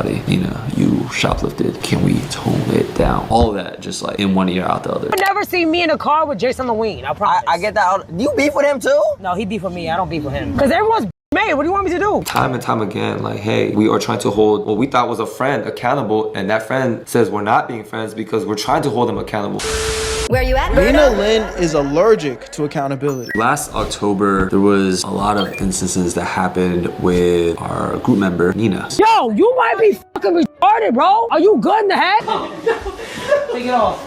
shawty, Nina, you shoplifted. Can we tone it down? All of that just like in one ear out the other. You never see me in a car with Jason Lewine, I promise. I get that. Do you beef with him too? No, he beef with me. I don't beef with him. Because everyone's made. What do you want me to do? Time and time again, like, hey, we are trying to hold what we thought was a friend accountable, and that friend says we're not being friends because we're trying to hold them accountable. Where you at, Nina Berto? Lynn is allergic to accountability. Last October, there was a lot of instances that happened with our group member, Nina. Yo, you might be fucking retarded, bro. Are you good in the head? Take it off.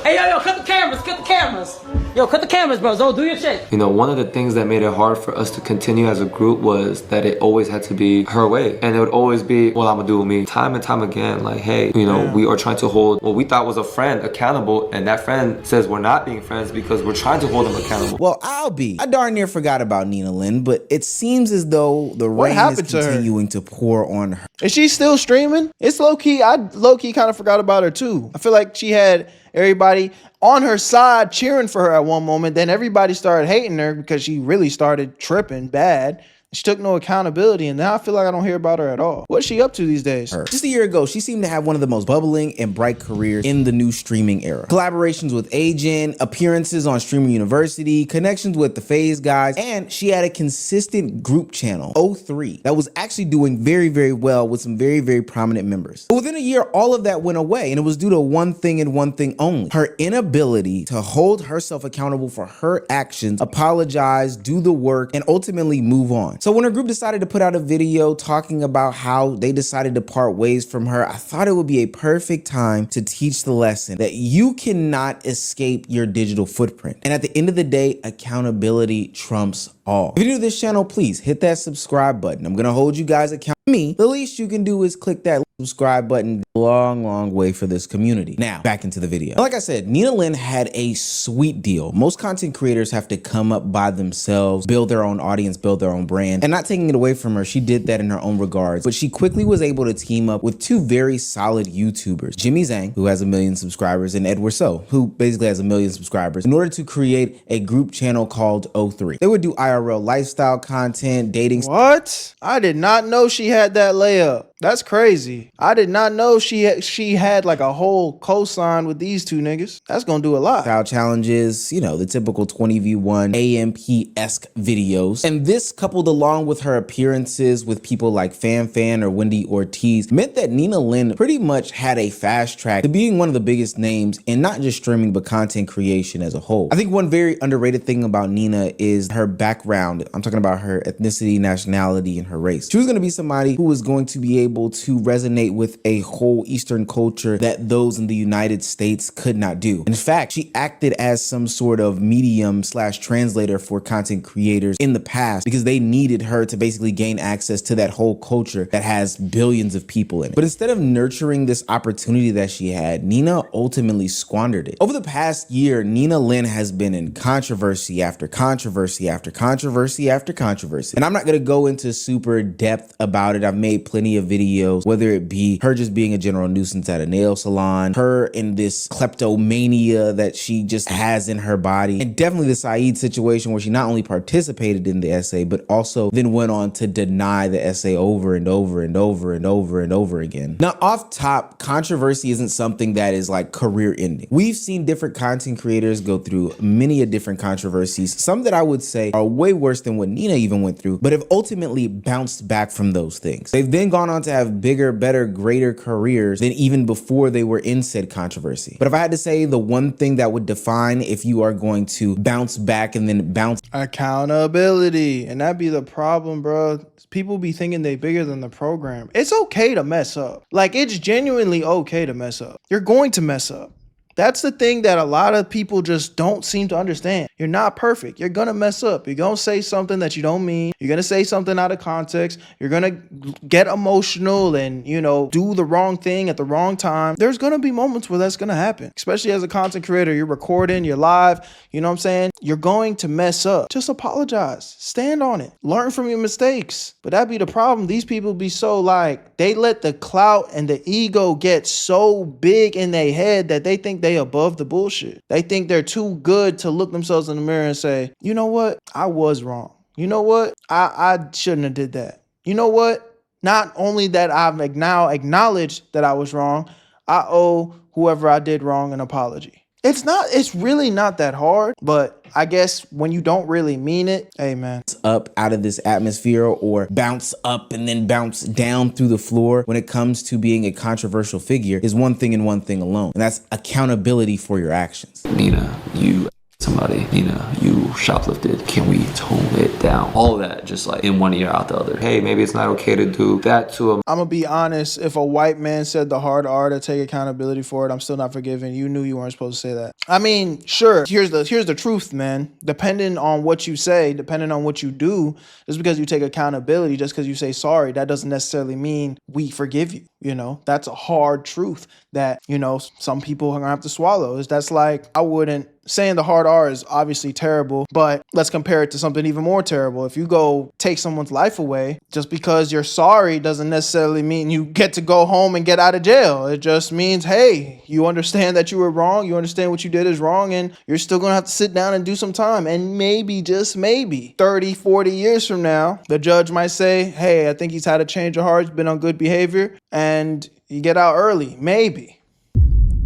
Hey, yo, cut the cameras. Yo, cut the cameras, bro. Zo, do your shit. You know, one of the things that made it hard for us to continue as a group was that it always had to be her way. And it would always be, well, I'm gonna do with me. Time and time again, like, hey, you know, we are trying to hold what we thought was a friend accountable, and that friend says we're not being friends because we're trying to hold them accountable. Well, I darn near forgot about Nina Lynn, but it seems as though the rain is continuing to pour on her. Is she still streaming? It's low-key. I low-key kind of forgot about her too. I feel like she had everybody on her side cheering for her at one moment. Then everybody started hating her because she really started tripping bad. She took no accountability, and now I feel like I don't hear about her at all. What's she up to these days? Just a year ago, she seemed to have one of the most bubbling and bright careers in the new streaming era. Collaborations with Agent, appearances on Streamer University, connections with the FaZe guys, and she had a consistent group channel, 03, that was actually doing very, very well with some very, very prominent members. But within a year, all of that went away, and it was due to one thing and one thing only: her inability to hold herself accountable for her actions, apologize, do the work, and ultimately move on. So when her group decided to put out a video talking about how they decided to part ways from her, I thought it would be a perfect time to teach the lesson that you cannot escape your digital footprint. And at the end of the day, accountability trumps all. If you're new to this channel, please hit that subscribe button. I'm gonna hold you guys accountable. The least you can do is click that subscribe button. Long way for this community. Now, back into the video. Like I said, Nina Lynn had a sweet deal. Most content creators have to come up by themselves, build their own audience, build their own brand, and not taking it away from her, she did that in her own regards, but she quickly was able to team up with two very solid YouTubers, Jimmy Zhang, who has 1 million subscribers, and Edward So, who basically has 1 million subscribers, in order to create a group channel called 03. They would do IRL lifestyle content, dating. What? I did not know she had that layup. That's crazy. I did not know she had like a whole cosign with these two niggas. That's gonna do a lot. Style challenges, you know, the typical 20v1 AMP-esque videos. And this, coupled along with her appearances with people like Fan or Wendy Ortiz, meant that Nina Lynn pretty much had a fast track to being one of the biggest names in not just streaming, but content creation as a whole. I think one very underrated thing about Nina is her background. I'm talking about her ethnicity, nationality, and her race. She was gonna be somebody who was going to be able to resonate with a whole Eastern culture that those in the United States could not do. In fact, she acted as some sort of medium / translator for content creators in the past because they needed her to basically gain access to that whole culture that has billions of people in it. But instead of nurturing this opportunity that she had, Nina ultimately squandered it. Over the past year, Nina Lynn has been in controversy after controversy after controversy after controversy. And I'm not gonna go into super depth about it. I've made plenty of videos, whether it be her just being a general nuisance at a nail salon, her in this kleptomania that she just has in her body, and definitely the Saeed situation where she not only participated in the essay, but also then went on to deny the essay over and over and over and over and over again. Now, off top, controversy isn't something that is like career ending. We've seen different content creators go through many a different controversies, some that I would say are way worse than what Nina even went through, but have ultimately bounced back from those things. They've then gone on to have bigger, better, greater careers than even before they were in said controversy. But if I had to say the one thing that would define if you are going to bounce back and then bounce— accountability. And that be the problem, bro. People be thinking they bigger than the program. It's okay to mess up. Like, it's genuinely okay to mess up. You're going to mess up. That's the thing that a lot of people just don't seem to understand. You're not perfect. You're going to mess up. You're going to say something that you don't mean. You're going to say something out of context. You're going to get emotional and, you know, do the wrong thing at the wrong time. There's going to be moments where that's going to happen, especially as a content creator. You're recording, you're live, you know what I'm saying? You're going to mess up. Just apologize. Stand on it. Learn from your mistakes. But that be the problem. These people be so like, they let the clout and the ego get so big in their head that they think they above the bullshit. They think they're too good to look themselves in the mirror and say, you know what? I was wrong. You know what? I shouldn't have did that. You know what? Not only that I've now acknowledged that I was wrong, I owe whoever I did wrong an apology. It's really not that hard, but I guess when you don't really mean it, hey man. Up out of this atmosphere or bounce up and then bounce down through the floor when it comes to being a controversial figure is one thing and one thing alone, and that's accountability for your actions. Nina, you somebody, Nina, you shoplifted. Can we tone it down? All of that just like in one ear out the other. Hey, maybe it's not okay to do that to him. I'm gonna be honest, if a white man said the hard R to take accountability for it, I'm still not forgiving. You knew you weren't supposed to say that. I mean, sure, here's the truth, man. Depending on what you say, depending on what you do, just because you take accountability, just because you say sorry, that doesn't necessarily mean we forgive you. You know, that's a hard truth that, you know, some people are gonna have to swallow. That's like, I wouldn't, saying the hard R is obviously terrible, but let's compare it to something even more terrible. If you go take someone's life away, just because you're sorry doesn't necessarily mean you get to go home and get out of jail. It just means, hey, you understand that you were wrong, you understand what you did is wrong, and you're still gonna have to sit down and do some time. And maybe, just maybe, 30, 40 years from now, the judge might say, hey, I think he's had a change of heart, he's been on good behavior, and you get out early, maybe,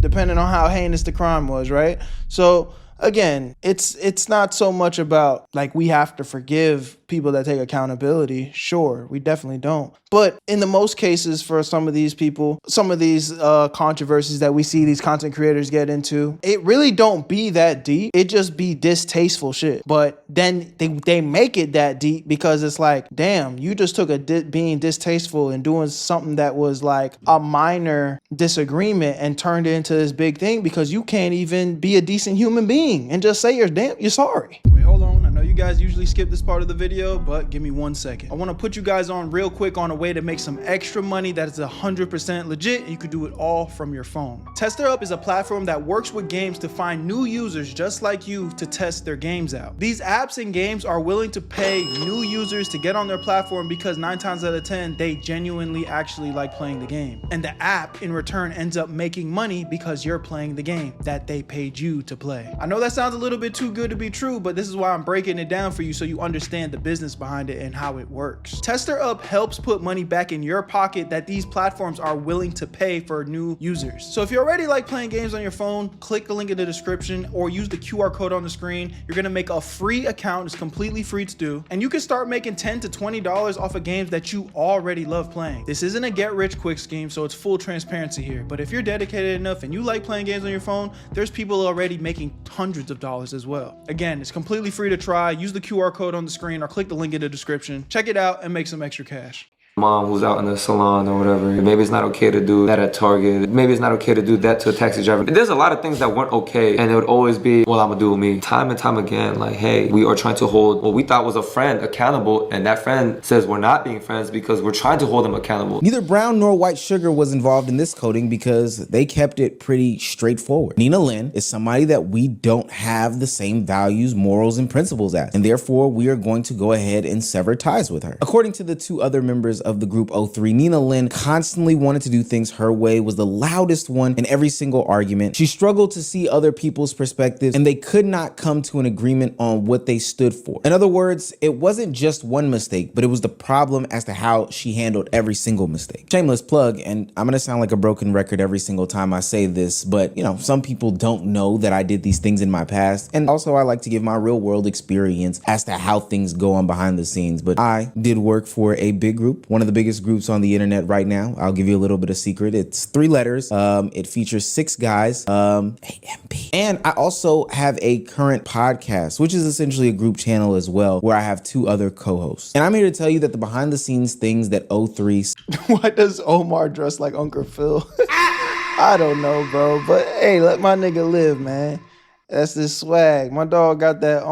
depending on how heinous the crime was, right? So again, it's not so much about like we have to forgive people that take accountability. Sure, we definitely don't. But in the most cases, for some of these people, some of these controversies that we see these content creators get into, it really don't be that deep. It just be distasteful shit. But then they make it that deep because it's like, damn, you just took being distasteful and doing something that was like a minor disagreement and turned it into this big thing because you can't even be a decent human being and just say you're sorry. Wait, hold on. I know you guys usually skip this part of the video, but give me 1 second. I want to put you guys on real quick on a way to make some extra money that is 100% legit, and you could do it all from your phone. TesterUp is a platform that works with games to find new users just like you to test their games out. These apps and games are willing to pay new users to get on their platform because 9 times out of 10, they genuinely actually like playing the game. And the app in return ends up making money because you're playing the game that they paid you to play. I know that sounds a little bit too good to be true, but this is why I'm breaking it down for you so you understand the business behind it and how it works. TesterUp helps put money back in your pocket that these platforms are willing to pay for new users. So if you already like playing games on your phone, click the link in the description or use the QR code on the screen. You're gonna make a free account. It's completely free to do. And you can start making $10 to $20 off of games that you already love playing. This isn't a get rich quick scheme, so it's full transparency here. But if you're dedicated enough and you like playing games on your phone, there's people already making hundreds of dollars as well. Again, it's completely free to try. Use the QR code on the screen or click the link in the description. Check it out and make some extra cash. Mom who's out in the salon or whatever. Maybe it's not okay to do that at Target. Maybe it's not okay to do that to a taxi driver. There's a lot of things that weren't okay, and it would always be, well, I'm gonna do me. Time and time again, like, hey, we are trying to hold what we thought was a friend accountable, and that friend says we're not being friends because we're trying to hold them accountable. Neither brown nor white sugar was involved in this coding because they kept it pretty straightforward. Nina Lynn is somebody that we don't have the same values, morals, and principles as, and therefore we are going to go ahead and sever ties with her. According to the 2 other members of the group 03, Nina Lynn constantly wanted to do things her way, was the loudest one in every single argument. She struggled to see other people's perspectives, and they could not come to an agreement on what they stood for. In other words, it wasn't just one mistake, but it was the problem as to how she handled every single mistake. Shameless plug, and I'm gonna sound like a broken record every single time I say this, but you know, some people don't know that I did these things in my past, and also I like to give my real world experience as to how things go on behind the scenes. But I did work for a big group, one of the biggest groups on the internet right now. I'll give you a little bit of secret. It's 3 letters. It features 6 guys, AMP. And I also have a current podcast, which is essentially a group channel as well, where I have 2 other co-hosts. And I'm here to tell you that the behind the scenes things that 03... Why does Omar dress like Uncle Phil? I don't know, bro. But hey, let my nigga live, man. That's this swag. My dog got that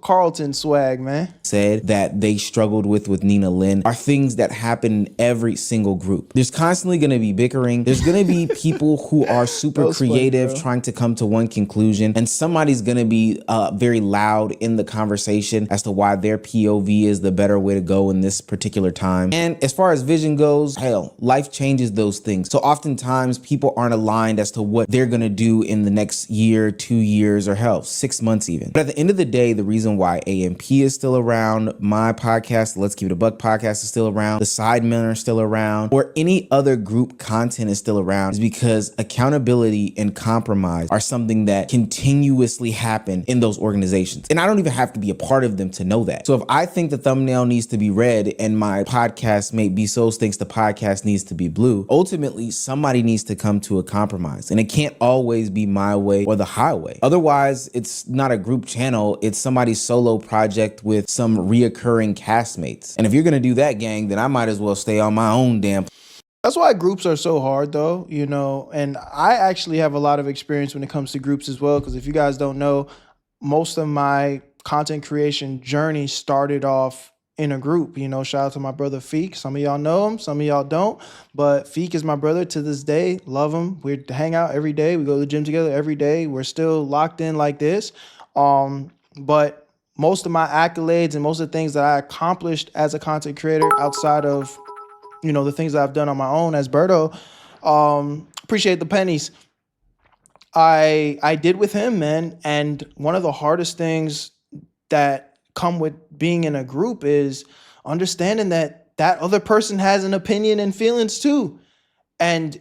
Carlton swag, man. Said that they struggled with Nina Lynn are things that happen in every single group. There's constantly going to be bickering. There's going to be people who are super creative trying to come to one conclusion, and somebody's going to be very loud in the conversation as to why their POV is the better way to go in this particular time. And as far as vision goes, hell, life changes those things. So oftentimes people aren't aligned as to what they're going to do in the next year, 2 years, or hell, 6 months even. But at the end of the day, the reason why AMP is still around, my podcast, Let's Keep It a Buck podcast is still around, the Sidemen are still around, or any other group content is still around is because accountability and compromise are something that continuously happen in those organizations. And I don't even have to be a part of them to know that. So if I think the thumbnail needs to be red and my podcast mate Bezos thinks the podcast needs to be blue, ultimately somebody needs to come to a compromise. And it can't always be my way or the highway. Otherwise, it's not a group channel, it's somebody's solo project with some reoccurring castmates. And if you're gonna do that, gang, then I might as well stay on my own damn. That's why groups are so hard though, you know, and I actually have a lot of experience when it comes to groups as well, because if you guys don't know, most of my content creation journey started off in a group. You know, shout out to my brother Feek. Some of y'all know him, some of y'all don't, but Feek is my brother to this day. Love him. We hang out every day. We go to the gym together every day. We're still locked in like this. But most of my accolades and most of the things that I accomplished as a content creator outside of, you know, the things that I've done on my own as Berto, appreciate the pennies, I did with him, man. And one of the hardest things that come with being in a group is understanding that that other person has an opinion and feelings too. And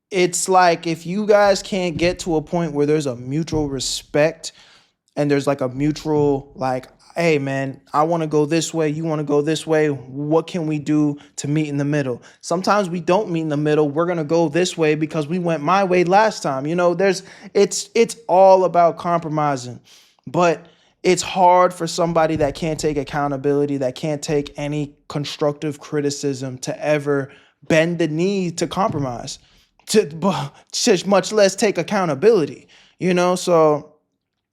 it's like, if you guys can't get to a point where there's a mutual respect and there's like a mutual, like, hey man, I want to go this way, you want to go this way, what can we do to meet in the middle? Sometimes we don't meet in the middle. We're going to go this way because we went my way last time. You know, it's all about compromising. But it's hard for somebody that can't take accountability, that can't take any constructive criticism, to ever bend the knee to compromise, to much less take accountability, you know? So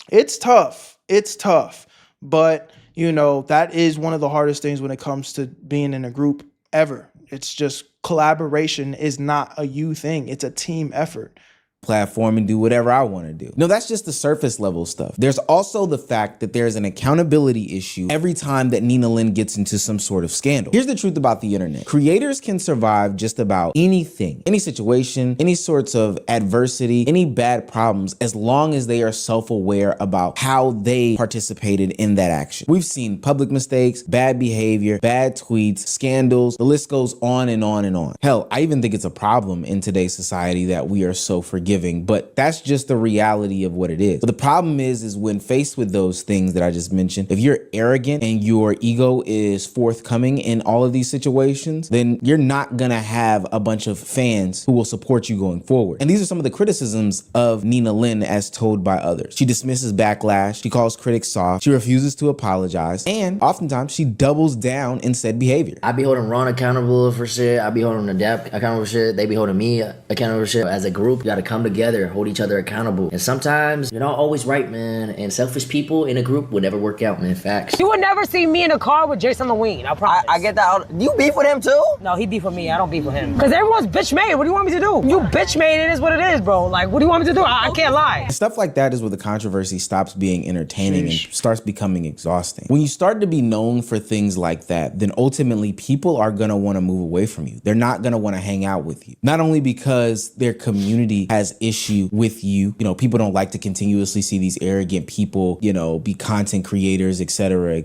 it's tough. It's tough. But, you know, that is one of the hardest things when it comes to being in a group ever. It's just collaboration is not a you thing. It's a team effort. Platform and do whatever I want to do. No, that's just the surface level stuff. There's also the fact that there's an accountability issue every time that Nina Lynn gets into some sort of scandal. Here's the truth about the internet. Creators can survive just about anything, any situation, any sorts of adversity, any bad problems, as long as they are self-aware about how they participated in that action. We've seen public mistakes, bad behavior, bad tweets, scandals, the list goes on and on and on. Hell, I even think it's a problem in today's society that we are so forgiving, but that's just the reality of what it is. But the problem is when faced with those things that I just mentioned, if you're arrogant and your ego is forthcoming in all of these situations, then you're not gonna have a bunch of fans who will support you going forward. And these are some of the criticisms of Nina Lynn as told by others. She dismisses backlash, she calls critics soft, she refuses to apologize, and oftentimes she doubles down in said behavior. I be holding Ron accountable for shit, I be holding Adapt accountable for shit, they be holding me accountable for shit. As a group, you gotta come together, hold each other accountable. And sometimes you're not always right, man. And selfish people in a group will never work out, man. Facts. You would never see me in a car with Jason Lewine, I promise. I get that. You beef with him too? No, he beef with me. I don't beef with him. Because everyone's bitch made. What do you want me to do? You bitch made. It is what it is, bro. Like, what do you want me to do? I can't lie. Stuff like that is where the controversy stops being entertaining and starts becoming exhausting. When you start to be known for things like that, then ultimately people are going to want to move away from you. They're not going to want to hang out with you. Not only because their community has issue with you, you know, people don't like to continuously see these arrogant people, you know, be content creators, etc.,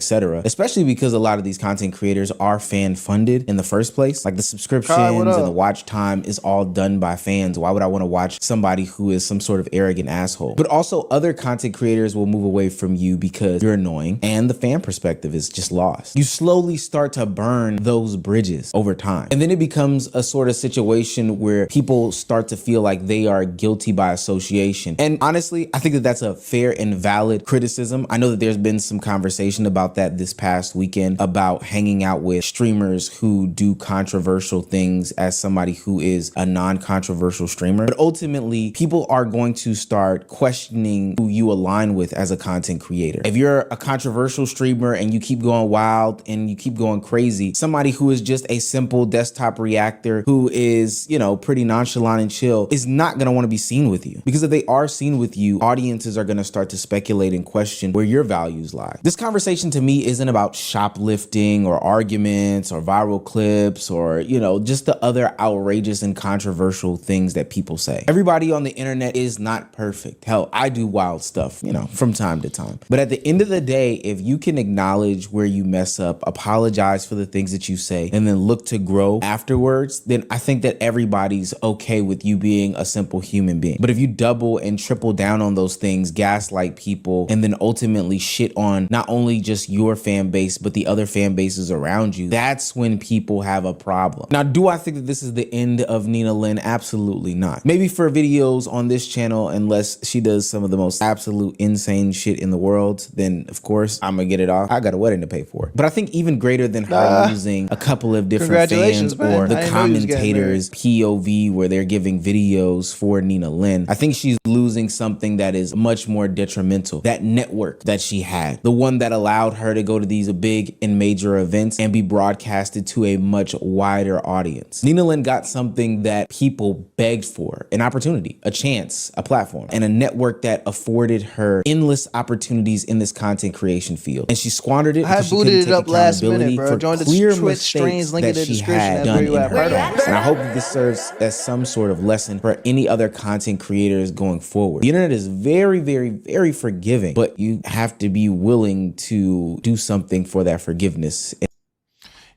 especially because a lot of these content creators are fan funded in the first place. Like the subscriptions and the watch time is all done by fans. Why would I want to watch somebody who is some sort of arrogant asshole? But also other content creators will move away from you because you're annoying and the fan perspective is just lost. You slowly start to burn those bridges over time. And then it becomes a sort of situation where people start to feel like they are guilty by association. And honestly, I think that that's a fair and valid criticism. I know that there's been some conversation about that this past weekend about hanging out with streamers who do controversial things as somebody who is a non-controversial streamer. But ultimately, people are going to start questioning who you align with as a content creator. If you're a controversial streamer and you keep going wild and you keep going crazy, somebody who is just a simple desktop reactor who is, you know, pretty nonchalant and chill is not going to want want to be seen with you. Because if they are seen with you, audiences are going to start to speculate and question where your values lie. This conversation to me isn't about shoplifting or arguments or viral clips or, you know, just the other outrageous and controversial things that people say. Everybody on the internet is not perfect. Hell, I do wild stuff, you know, from time to time. But at the end of the day, if you can acknowledge where you mess up, apologize for the things that you say, and then look to grow afterwards, then I think that everybody's okay with you being a simple human being. But if you double and triple down on those things, gaslight people, and then ultimately shit on not only just your fan base, but the other fan bases around you, that's when people have a problem. Now, do I think that this is the end of Nina Lynn? Absolutely not. Maybe for videos on this channel, unless she does some of the most absolute insane shit in the world, then of course I'm gonna get it off. I got a wedding to pay for. But I think even greater than her using a couple of different fans or the commentators POV where they're giving videos for Nina Lynn, I think she's losing something that is much more detrimental. That network that she had, the one that allowed her to go to these big and major events and be broadcasted to a much wider audience. Nina Lynn got something that people begged for, an opportunity, a chance, a platform, and a network that afforded her endless opportunities in this content creation field. And she squandered it. I booted it up last minute, bro. Join the Twitch streams, link in the description. And I hope that this serves as some sort of lesson for any other content creators going forward. The internet is very, very, very forgiving, but you have to be willing to do something for that forgiveness.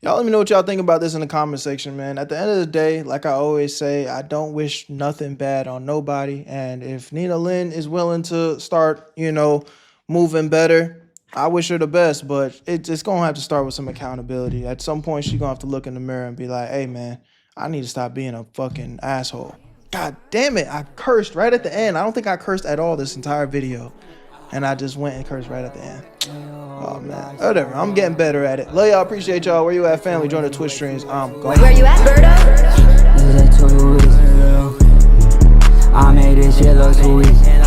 Y'all let me know what y'all think about this in the comment section, man. At the end of the day, like I always say, I don't wish nothing bad on nobody. And if Nina Lynn is willing to start, you know, moving better, I wish her the best, but it's going to have to start with some accountability. At some point, she's going to have to look in the mirror and be like, hey, man, I need to stop being a fucking asshole. God damn it. I cursed right at the end. I don't think I cursed at all this entire video. And I just went and cursed right at the end. Oh, man. Whatever. I'm getting better at it. Love y'all. Appreciate y'all. Where you at, family? Join the Twitch streams. Where you at, Berto? I made this shit look too easy.